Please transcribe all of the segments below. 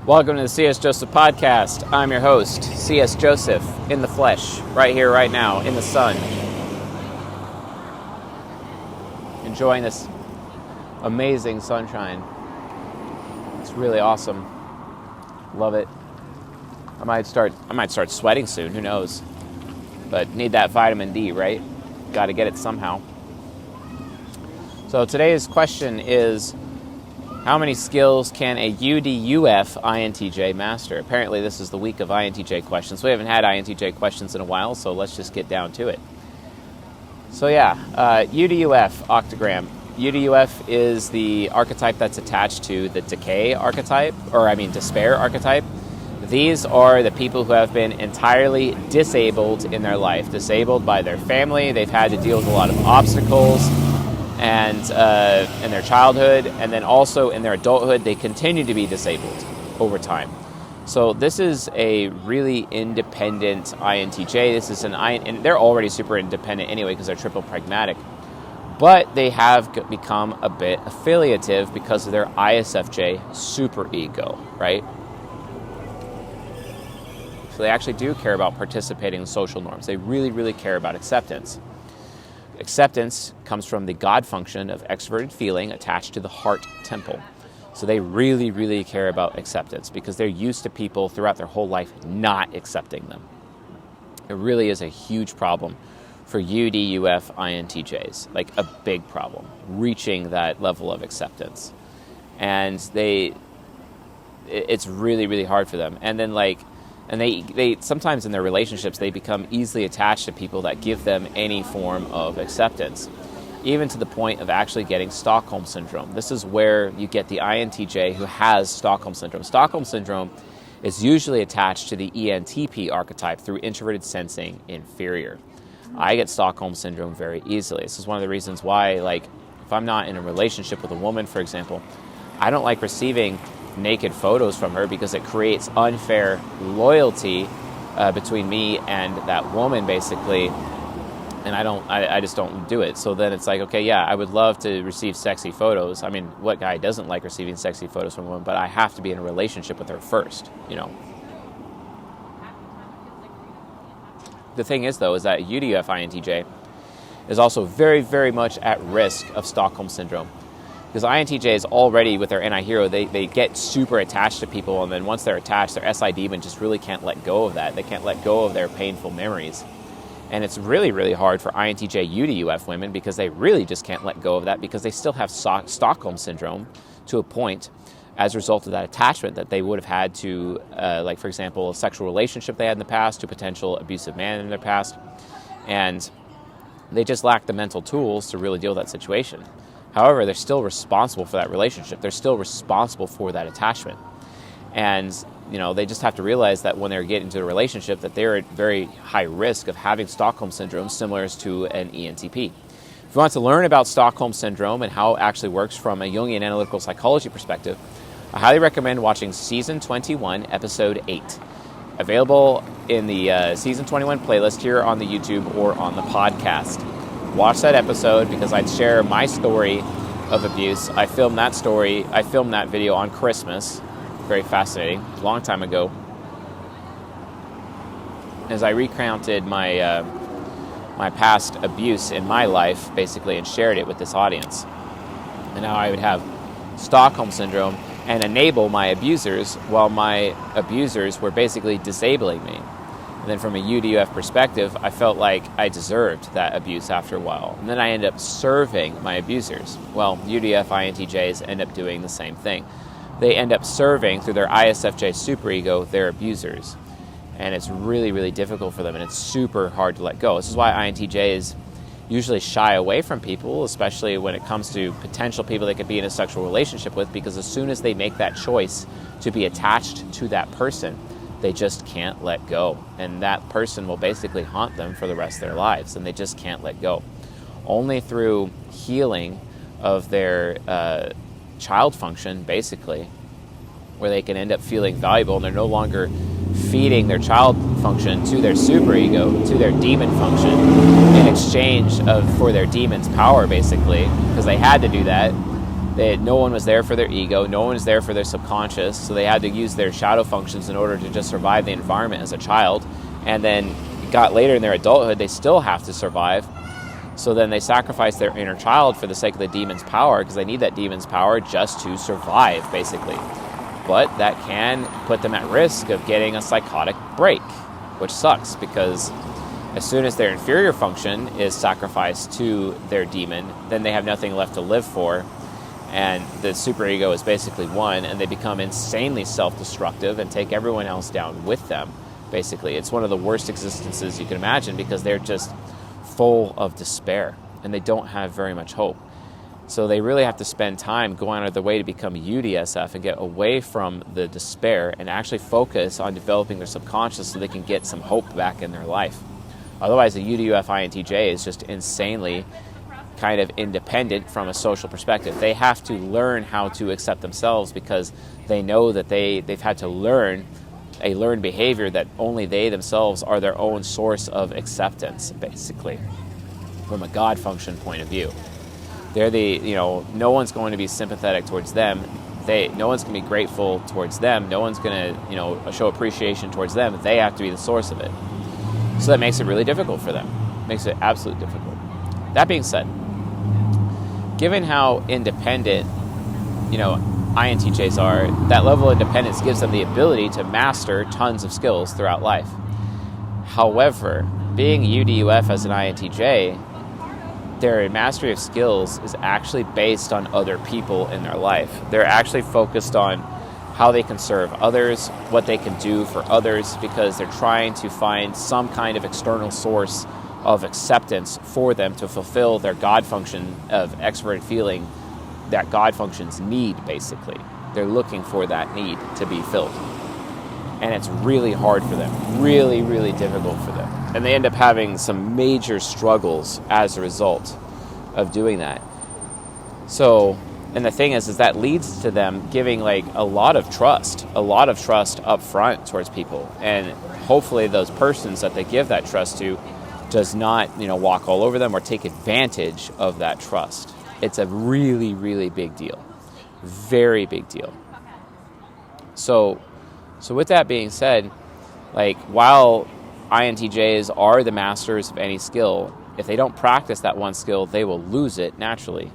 Welcome to the C.S. Joseph Podcast. I'm your host, C.S. Joseph, in the flesh, right here, right now, in the sun. Enjoying this amazing sunshine. It's really awesome. Love it. I might start sweating soon, who knows? But need that vitamin D, right? Got to get it somehow. So today's question is, how many skills can a UDUF INTJ master? Apparently this is the week of INTJ questions. We haven't had INTJ questions in a while, so let's just get down to it. So UDUF, Octagram. UDUF is the archetype that's attached to the despair archetype. These are the people who have been entirely disabled in their life, disabled by their family. They've had to deal with a lot of obstacles, and in their childhood, and then also in their adulthood, they continue to be disabled over time. So this is a really independent INTJ. And they're already super independent anyway because they're triple pragmatic. But they have become a bit affiliative because of their ISFJ superego, right? So they actually do care about participating in social norms. They really, really care about acceptance. Acceptance comes from the God function of extroverted feeling attached to the heart temple. So they really, really care about acceptance because they're used to people throughout their whole life not accepting them. It really is a huge problem for UDUF INTJs, like a big problem, reaching that level of acceptance. And it's really, really hard for them. And then they sometimes in their relationships, they become easily attached to people that give them any form of acceptance, even to the point of actually getting Stockholm Syndrome. This is where you get the INTJ who has Stockholm Syndrome. Stockholm Syndrome is usually attached to the ENTP archetype through introverted sensing inferior. I get Stockholm Syndrome very easily. This is one of the reasons why, if I'm not in a relationship with a woman, for example, I don't like receiving naked photos from her because it creates unfair loyalty between me and that woman, basically, and I just don't do it. So then it's like, okay, yeah, I would love to receive sexy photos. I mean, what guy doesn't like receiving sexy photos from a woman? But I have to be in a relationship with her first, The thing is, though, is that UDF INTJ is also very, very much at risk of Stockholm Syndrome. Because INTJs already, with their anti-hero, they get super attached to people, and then once they're attached, their SI demon just really can't let go of that. They can't let go of their painful memories. And it's really, really hard for INTJ UDUF women because they really just can't let go of that because they still have Stockholm Syndrome to a point as a result of that attachment that they would have had to, for example, a sexual relationship they had in the past, to a potential abusive man in their past. And they just lack the mental tools to really deal with that situation. However, they're still responsible for that relationship. They're still responsible for that attachment. And, they just have to realize that when they're getting into a relationship that they're at very high risk of having Stockholm Syndrome, similar to an ENTP. If you want to learn about Stockholm Syndrome and how it actually works from a Jungian analytical psychology perspective, I highly recommend watching Season 21, Episode 8. Available in the Season 21 playlist here on the YouTube or on the podcast. Watch that episode because I'd share my story of abuse. I filmed that video on Christmas. Very fascinating. A long time ago. As I recounted my past abuse in my life, basically, and shared it with this audience. And now I would have Stockholm Syndrome and enable my abusers while my abusers were basically disabling me. And then from a UDUF perspective, I felt like I deserved that abuse after a while. And then I ended up serving my abusers. Well, UDF INTJs end up doing the same thing. They end up serving, through their ISFJ superego, their abusers. And it's really, really difficult for them, and it's super hard to let go. This is why INTJs usually shy away from people, especially when it comes to potential people they could be in a sexual relationship with, because as soon as they make that choice to be attached to that person, they just can't let go. And that person will basically haunt them for the rest of their lives, and they just can't let go. Only through healing of their child function, basically, where they can end up feeling valuable and they're no longer feeding their child function to their superego, to their demon function, in exchange for their demon's power, basically, because they had to do that. No one was there for their ego, no one was there for their subconscious, so they had to use their shadow functions in order to just survive the environment as a child. And then got later in their adulthood, they still have to survive. So then they sacrifice their inner child for the sake of the demon's power, because they need that demon's power just to survive, basically. But that can put them at risk of getting a psychotic break, which sucks, because as soon as their inferior function is sacrificed to their demon, then they have nothing left to live for. And the superego is basically won, and they become insanely self-destructive and take everyone else down with them, basically. It's one of the worst existences you can imagine, because they're just full of despair, and they don't have very much hope. So they really have to spend time going out of their way to become UDSF and get away from the despair and actually focus on developing their subconscious so they can get some hope back in their life. Otherwise, a UDUF INTJ is just insanely kind of independent from a social perspective. They have to learn how to accept themselves, because they know that they've had to learn a learned behavior that only they themselves are their own source of acceptance, basically, from a God function point of view. They're no one's going to be sympathetic towards them. No one's going to be grateful towards them. No one's going to, show appreciation towards them. They have to be the source of it. So that makes it really difficult for them. Makes it absolutely difficult. That being said, given how independent, INTJs are, that level of independence gives them the ability to master tons of skills throughout life. However, being UDUF as an INTJ, their mastery of skills is actually based on other people in their life. They're actually focused on how they can serve others, what they can do for others, because they're trying to find some kind of external source of acceptance for them to fulfill their God function of extroverted feeling, that God functions need, basically. They're looking for that need to be filled. And it's really hard for them, really, really difficult for them. And they end up having some major struggles as a result of doing that. So, and the thing is that leads to them giving a lot of trust up front towards people. And hopefully those persons that they give that trust to does not, walk all over them or take advantage of that trust. It's a really, really big deal. Very big deal. So with that being said, while INTJs are the masters of any skill, if they don't practice that one skill, they will lose it naturally.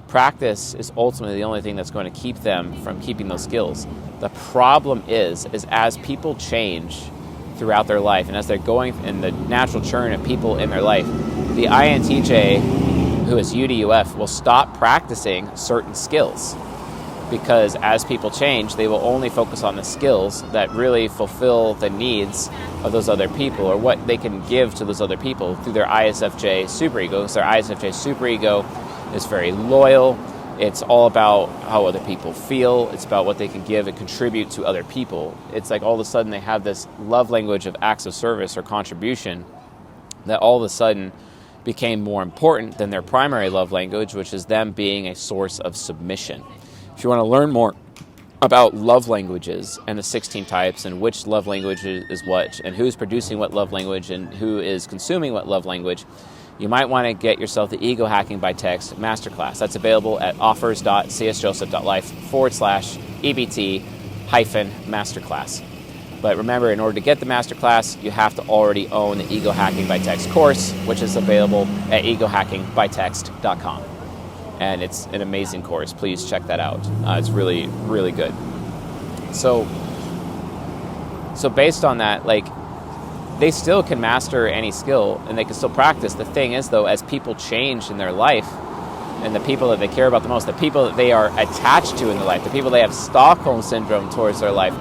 Practice is ultimately the only thing that's going to keep them from keeping those skills. The problem is as people change throughout their life, and as they're going in the natural churn of people in their life, the INTJ who is UDUF will stop practicing certain skills, because as people change, they will only focus on the skills that really fulfill the needs of those other people, or what they can give to those other people through their ISFJ superego. Because their ISFJ superego is very loyal. It's all about how other people feel. It's about what they can give and contribute to other people. It's all of a sudden they have this love language of acts of service or contribution that all of a sudden became more important than their primary love language, which is them being a source of submission. If you want to learn more about love languages and the 16 types and which love language is what and who's producing what love language and who is consuming what love language, you might want to get yourself the Ego Hacking by Text Masterclass. That's available at offers.csjoseph.life/EBT-masterclass. But remember, in order to get the masterclass, you have to already own the Ego Hacking by Text course, which is available at egohackingbytext.com. And it's an amazing course. Please check that out. It's really, really good. So based on that, they still can master any skill and they can still practice. The thing is, though, as people change in their life, and the people that they care about the most, the people that they are attached to in their life, the people they have Stockholm Syndrome towards their life,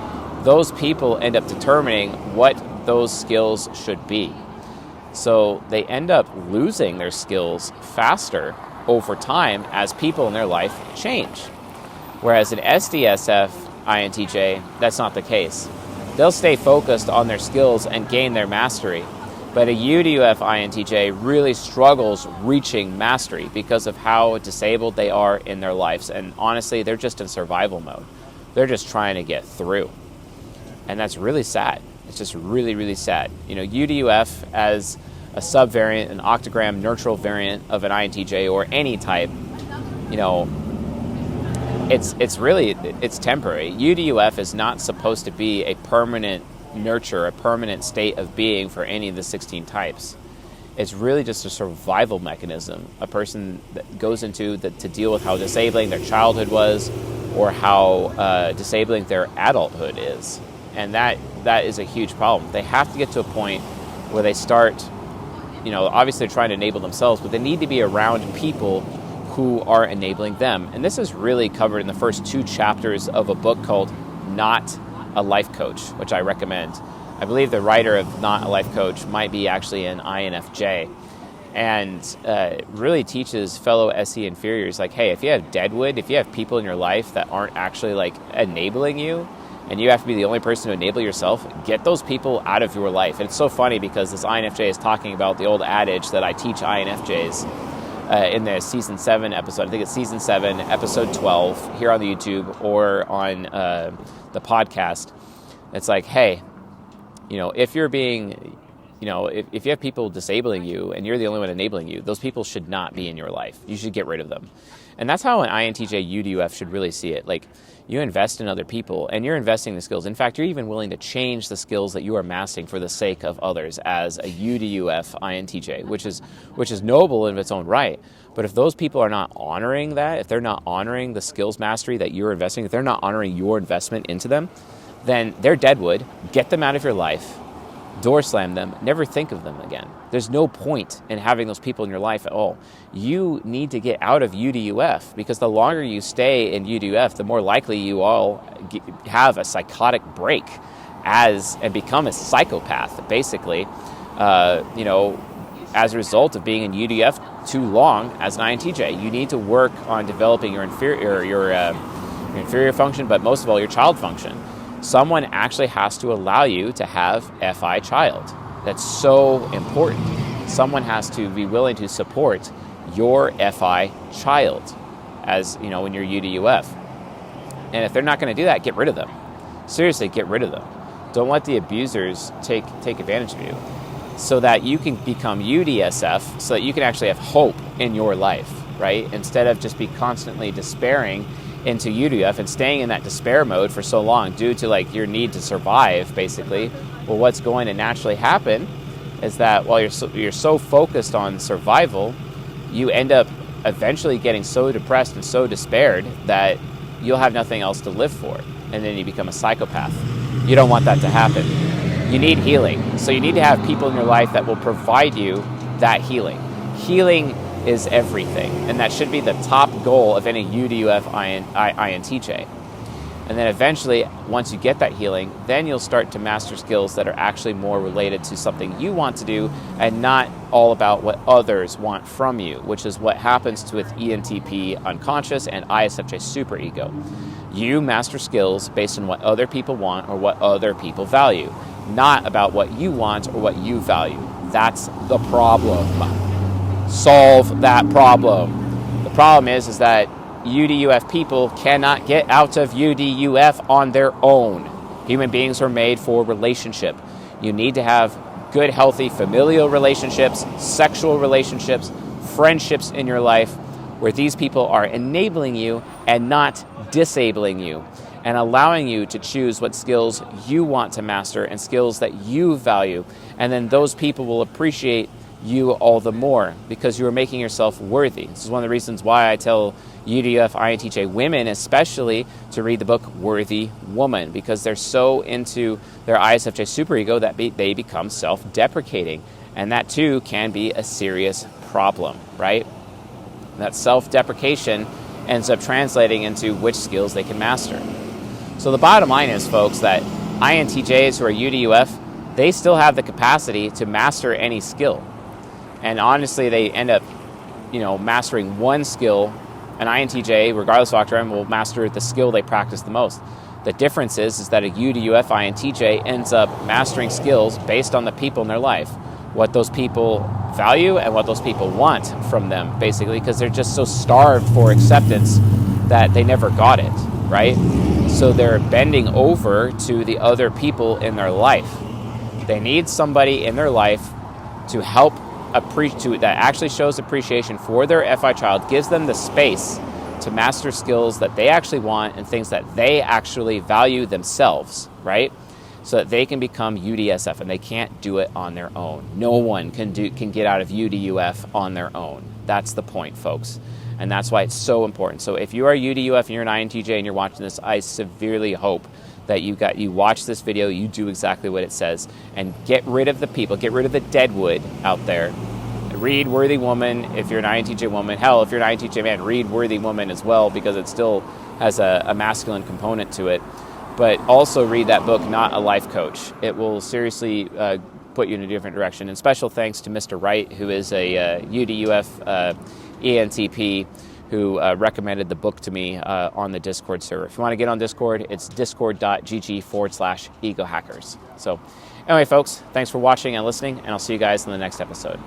those people end up determining what those skills should be. So they end up losing their skills faster over time as people in their life change. Whereas an SDSF INTJ, that's not the case. They'll stay focused on their skills and gain their mastery. But a UDUF INTJ really struggles reaching mastery because of how disabled they are in their lives. And honestly, they're just in survival mode. They're just trying to get through. And that's really sad. It's just really, really sad. UDUF as a subvariant, an Octagram neutral variant of an INTJ or any type, it's temporary. UDUF is not supposed to be a permanent nurture, a permanent state of being for any of the 16 types. It's really just a survival mechanism. A person that goes into to deal with how disabling their childhood was, or how disabling their adulthood is. And that is a huge problem. They have to get to a point where they start, obviously they're trying to enable themselves, but they need to be around people who are enabling them. And this is really covered in the first 2 chapters of a book called Not a Life Coach, which I recommend. I believe the writer of Not a Life Coach might be actually an INFJ, and really teaches fellow SE inferiors, like, hey, if you have deadwood, if you have people in your life that aren't actually like enabling you, and you have to be the only person to enable yourself, get those people out of your life. And it's so funny because this INFJ is talking about the old adage that I teach INFJs in the season 7 episode. I think it's season 7, episode 12, here on the YouTube or on the podcast. It's like, hey, if you're being, if you have people disabling you and you're the only one enabling you, those people should not be in your life. You should get rid of them. And that's how an INTJ UDUF should really see it. Like, you invest in other people and you're investing the skills. In fact, you're even willing to change the skills that you are mastering for the sake of others as a UDUF INTJ, which is noble in its own right. But if those people are not honoring that, if they're not honoring the skills mastery that you're investing, if they're not honoring your investment into them, then they're deadwood. Get them out of your life. Door slam them, never think of them again. There's no point in having those people in your life at all. You need to get out of UDUF, because the longer you stay in UDUF, the more likely you all have a psychotic break and become a psychopath, basically, as a result of being in UDF too long as an INTJ. You need to work on developing your inferior function, but most of all, your child function. Someone actually has to allow you to have FI child. That's so important. Someone has to be willing to support your FI child as, when you're UDUF. And if they're not going to do that, get rid of them. Seriously, get rid of them. Don't let the abusers take advantage of you, so that you can become UDSF, so that you can actually have hope in your life, right? Instead of just be constantly despairing into UDF and staying in that despair mode for so long due to your need to survive, basically. Well, what's going to naturally happen is that while you're so focused on survival, you end up eventually getting so depressed and so despaired that you'll have nothing else to live for, and then you become a psychopath. You don't want that to happen. You need healing. So you need to have people in your life that will provide you that healing. Healing is everything, and that should be the top goal of any UDUF INTJ. And then eventually, once you get that healing, then you'll start to master skills that are actually more related to something you want to do and not all about what others want from you, which is what happens with ENTP unconscious and ISFJ superego. You master skills based on what other people want or what other people value, not about what you want or what you value. That's the problem. Solve that problem. The problem is that UDUF people cannot get out of UDUF on their own. Human beings are made for relationship. You need to have good, healthy familial relationships, sexual relationships, friendships in your life where these people are enabling you and not disabling you, and allowing you to choose what skills you want to master and skills that you value. And then those people will appreciate you all the more because you are making yourself worthy. This is one of the reasons why I tell UDF INTJ women especially to read the book Worthy Woman, because they're so into their ISFJ superego that they become self-deprecating, and that too can be a serious problem, right? That self-deprecation ends up translating into which skills they can master. So the bottom line is, folks, that INTJs who are UDUF, they still have the capacity to master any skill. And honestly, they end up, mastering one skill. An INTJ, regardless of Octagram, will master the skill they practice the most. The difference is that a UDUF INTJ ends up mastering skills based on the people in their life, what those people value and what those people want from them, basically, because they're just so starved for acceptance that they never got it, right? So they're bending over to the other people in their life. They need somebody in their life to help that actually shows appreciation for their FI child, gives them the space to master skills that they actually want and things that they actually value themselves, right? So that they can become UDSF, and they can't do it on their own. No one can get out of UDUF on their own. That's the point, folks. And that's why it's so important. So if you are UDUF and you're an INTJ and you're watching this, I severely hope that you watch this video, you do exactly what it says, and get rid of the people, get rid of the deadwood out there. Read Worthy Woman if you're an INTJ woman. Hell, if you're an INTJ man, read Worthy Woman as well, because it still has a masculine component to it. But also read that book, Not a Life Coach. It will seriously put you in a different direction. And special thanks to Mr. Wright, who is a UDUF ENTP, who recommended the book to me on the Discord server. If you want to get on Discord, it's discord.gg/egohackers. So anyway, folks, thanks for watching and listening, and I'll see you guys in the next episode.